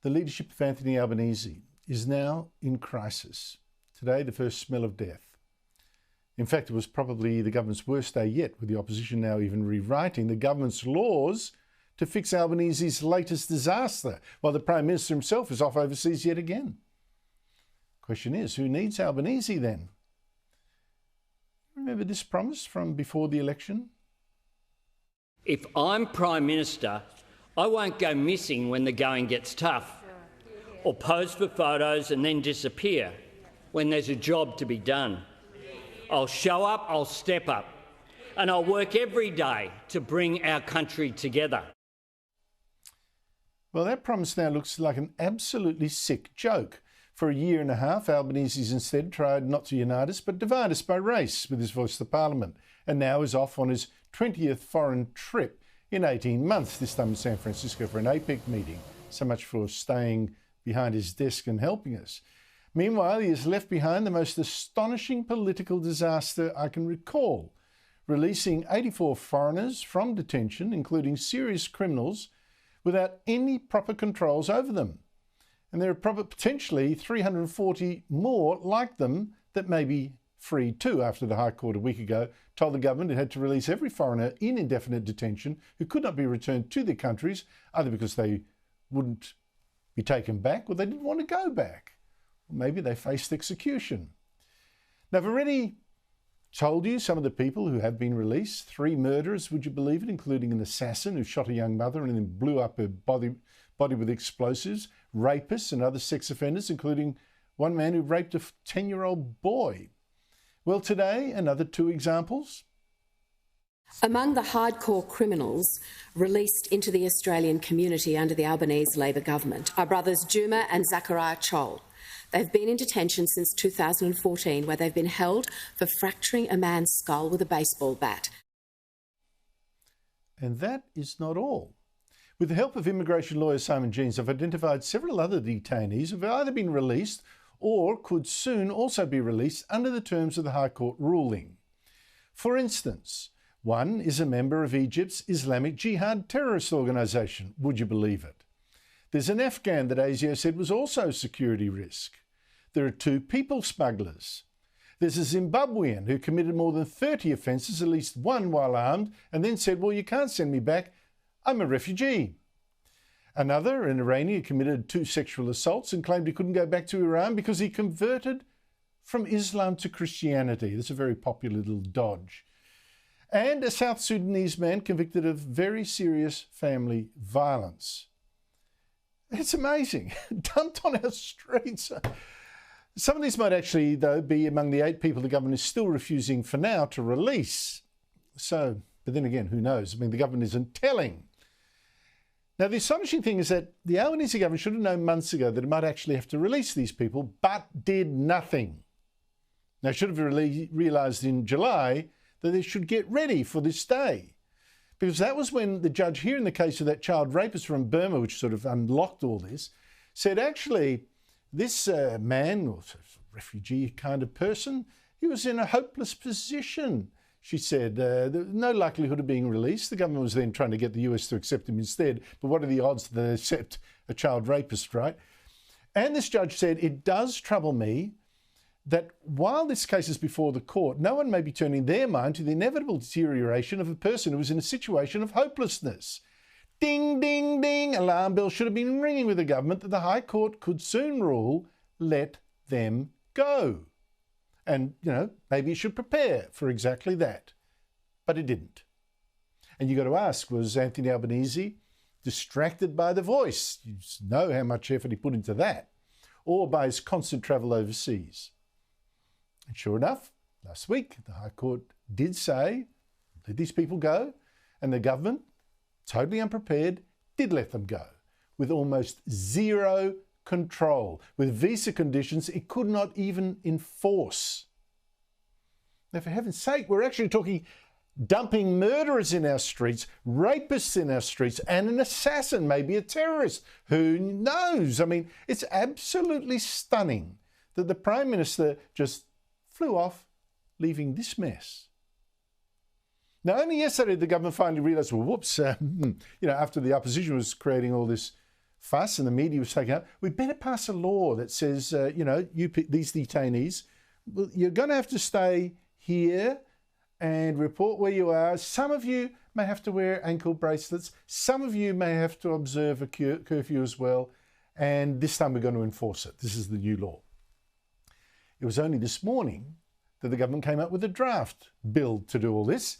The leadership of Anthony Albanese is now in crisis. Today, the first smell of death. In fact, it was probably the government's worst day yet, with the opposition now even rewriting the government's laws to fix Albanese's latest disaster, while the Prime Minister himself is off overseas yet again. Question is, who needs Albanese then? Remember this promise from before the election? If I'm Prime Minister, I won't go missing when the going gets tough, or pose for photos and then disappear when there's a job to be done. I'll show up, I'll step up, and I'll work every day to bring our country together. Well, that promise now looks like an absolutely sick joke. For a year and a half, Albanese's instead tried not to unite us, but divide us by race with his voice to Parliament, and now is off on his 20th foreign trip in 18 months, this time in San Francisco for an APEC meeting. So much for staying behind his desk and helping us. Meanwhile, he has left behind the most astonishing political disaster I can recall, releasing 84 foreigners from detention, including serious criminals, without any proper controls over them. And there are potentially 340 more like them that may be free too, after the High Court a week ago told the government it had to release every foreigner in indefinite detention who could not be returned to their countries, either because they wouldn't be taken back or they didn't want to go back. Or maybe they faced execution. Now, I've already told you some of the people who have been released. 3 murderers, would you believe it, including an assassin who shot a young mother and then blew up her body with explosives, rapists and other sex offenders, including one man who raped a 10-year-old boy. Well, today, another 2 examples. Among the hardcore criminals released into the Australian community under the Albanese Labor government are brothers Juma and Zachariah Chol. They've been in detention since 2014, where they've been held for fracturing a man's skull with a baseball bat. And that is not all. With the help of immigration lawyer Simon Jeans, I've identified several other detainees who have either been released or could soon also be released under the terms of the High Court ruling. For instance, one is a member of Egypt's Islamic Jihad terrorist organisation. Would you believe it? There's an Afghan that ASIO said was also a security risk. There are 2 people smugglers. There's a Zimbabwean who committed more than 30 offences, at least one while armed, and then said, well, you can't send me back, I'm a refugee. Another, an Iranian, committed 2 sexual assaults and claimed he couldn't go back to Iran because he converted from Islam to Christianity. That's a very popular little dodge. And a South Sudanese man convicted of very serious family violence. It's amazing. Dumped on our streets. Some of these might actually, though, be among the 8 people the government is still refusing for now to release. So, but then again, who knows? I mean, the government isn't telling. Now, the astonishing thing is that the Albanese government should have known months ago that it might actually have to release these people, but did nothing. Now, it should have realised in July that they should get ready for this day, because that was when the judge here in the case of that child rapist from Burma, which sort of unlocked all this, said actually this man, or refugee kind of person, he was in a hopeless position. She said there was no likelihood of being released. The government was then trying to get the US to accept him instead. But what are the odds that they accept a child rapist, right? And this judge said, it does trouble me that while this case is before the court, no one may be turning their mind to the inevitable deterioration of a person who is in a situation of hopelessness. Ding, ding, ding. Alarm bells should have been ringing with the government that the High Court could soon rule, let them go. And, you know, maybe it should prepare for exactly that. But it didn't. And you got to ask, was Anthony Albanese distracted by the voice? You know how much effort he put into that. Or by his constant travel overseas. And sure enough, last week, the High Court did say, let these people go. And the government, totally unprepared, did let them go. With almost zero control, with visa conditions it could not even enforce. Now, for heaven's sake, we're actually talking dumping murderers in our streets, rapists in our streets, and an assassin, maybe a terrorist. Who knows? I mean, it's absolutely stunning that the Prime Minister just flew off, leaving this mess. Now, only yesterday the government finally realised, well, whoops, after the opposition was creating all this fuss and the media was taking up, we better pass a law that says, these detainees, well, you're going to have to stay here and report where you are. Some of you may have to wear ankle bracelets. Some of you may have to observe a curfew as well. And this time we're going to enforce it. This is the new law. It was only this morning that the government came up with a draft bill to do all this.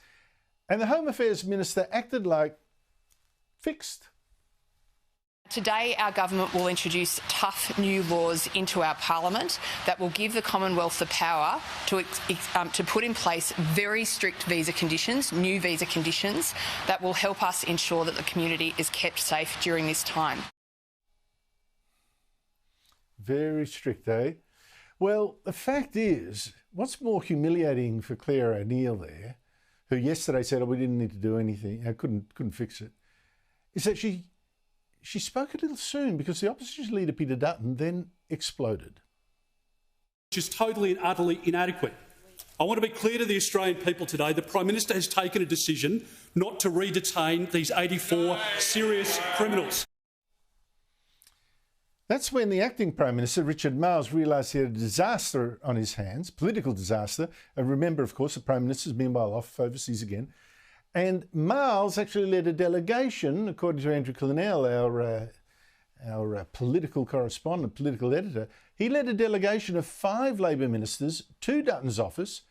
And the Home Affairs Minister acted like fixed. Today, our government will introduce tough new laws into our parliament that will give the Commonwealth the power to put in place very strict visa conditions, new visa conditions, that will help us ensure that the community is kept safe during this time. Very strict, eh? Well, the fact is, what's more humiliating for Claire O'Neill there, who yesterday said, we didn't need to do anything, I couldn't fix it, is that she spoke a little soon, because the opposition leader, Peter Dutton, then exploded. Which is totally and utterly inadequate. I want to be clear to the Australian people today, the Prime Minister has taken a decision not to re-detain these 84 serious criminals. That's when the acting Prime Minister, Richard Marles, realised he had a disaster on his hands, political disaster. And remember, of course, the Prime Minister's meanwhile off overseas again. And Marles actually led a delegation, according to Andrew Clennell, our political correspondent, political editor. He led a delegation of 5 Labor ministers to Dutton's office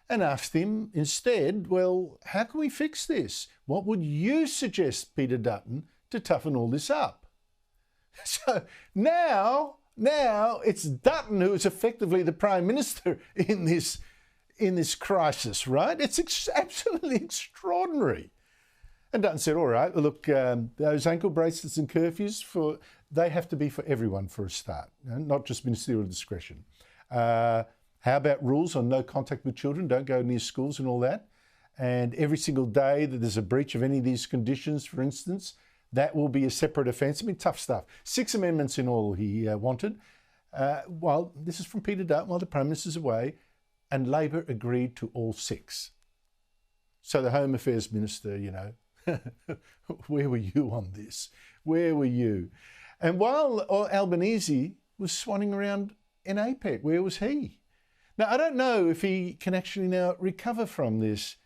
and asked him instead, well, how can we fix this? What would you suggest, Peter Dutton, to toughen all this up? So now it's Dutton who is effectively the Prime Minister in this crisis, right? It's absolutely extraordinary. And Dutton said, all right, look, those ankle bracelets and curfews, they have to be for everyone for a start, not just ministerial discretion. How about rules on no contact with children, don't go near schools and all that? And every single day that there's a breach of any of these conditions, for instance, that will be a separate offence. I mean, tough stuff. 6 amendments in all he wanted. Well, this is from Peter Dutton while the Prime Minister's away, and Labor agreed to all 6. So the Home Affairs Minister, where were you on this? Where were you? And while Albanese was swanning around in APEC, where was he? Now, I don't know if he can actually now recover from this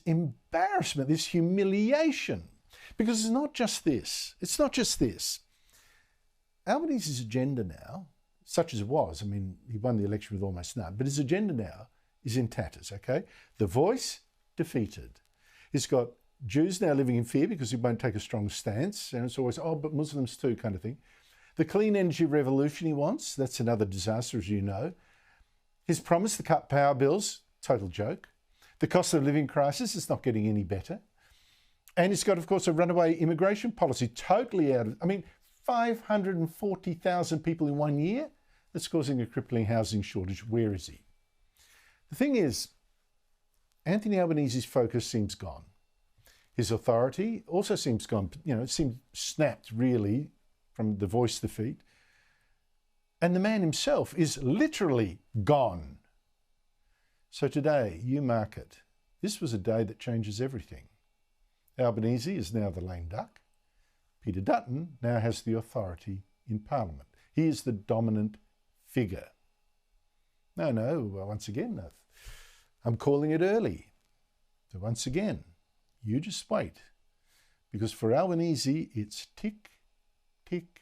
embarrassment, this humiliation. Because it's not just this. It's not just this. Albanese's agenda now, such as it was, I mean, he won the election with almost none, but his agenda now is in tatters, okay? The Voice, defeated. He's got Jews now living in fear because he won't take a strong stance, and it's always, but Muslims too, kind of thing. The clean energy revolution he wants, that's another disaster, as you know. His promise to cut power bills, total joke. The cost of living crisis is not getting any better. And it's got, of course, a runaway immigration policy, totally out of, 540,000 people in 1 year? That's causing a crippling housing shortage. Where is he? The thing is, Anthony Albanese's focus seems gone. His authority also seems gone, it seems snapped really from the Voice defeat. And the man himself is literally gone. So today, you mark it. This was a day that changes everything. Albanese is now the lame duck. Peter Dutton now has the authority in Parliament. He is the dominant figure. No, once again, I'm calling it early. So once again, you just wait. Because for Albanese, it's tick, tick,